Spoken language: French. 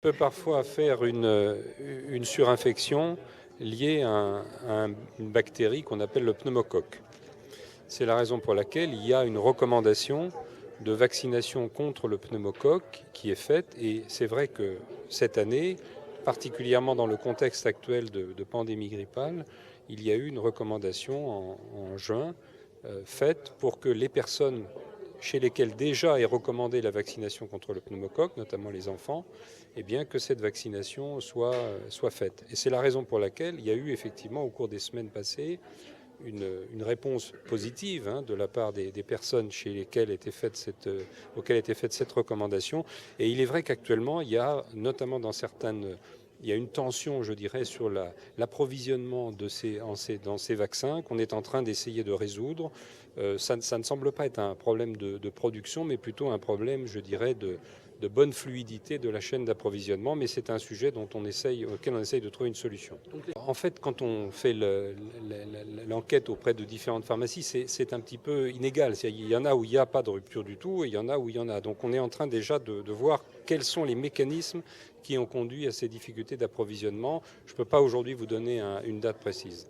Peut parfois faire une surinfection liée une bactérie qu'on appelle le pneumocoque. C'est la raison pour laquelle il y a une recommandation de vaccination contre le pneumocoque qui est faite. Et c'est vrai que cette année, particulièrement dans le contexte actuel de pandémie grippale, il y a eu une recommandation en juin faite pour que les personnes chez lesquels déjà est recommandée la vaccination contre le pneumocoque, notamment les enfants, eh bien que cette vaccination soit faite. Et c'est la raison pour laquelle il y a eu effectivement au cours des semaines passées une réponse positive de la part des personnes chez lesquelles auxquelles était faite cette recommandation. Et il est vrai qu'actuellement, il y a notamment il y a une tension, je dirais, sur l'approvisionnement dans ces vaccins qu'on est en train d'essayer de résoudre. Ça ne semble pas être un problème de production, mais plutôt un problème, je dirais, de bonne fluidité de la chaîne d'approvisionnement, mais c'est un sujet auquel on essaye de trouver une solution. En fait, quand on fait l'enquête auprès de différentes pharmacies, c'est un petit peu inégal. Il y en a où il n'y a pas de rupture du tout et il y en a où il y en a. Donc on est en train déjà de voir quels sont les mécanismes qui ont conduit à ces difficultés d'approvisionnement. Je ne peux pas aujourd'hui vous donner une date précise.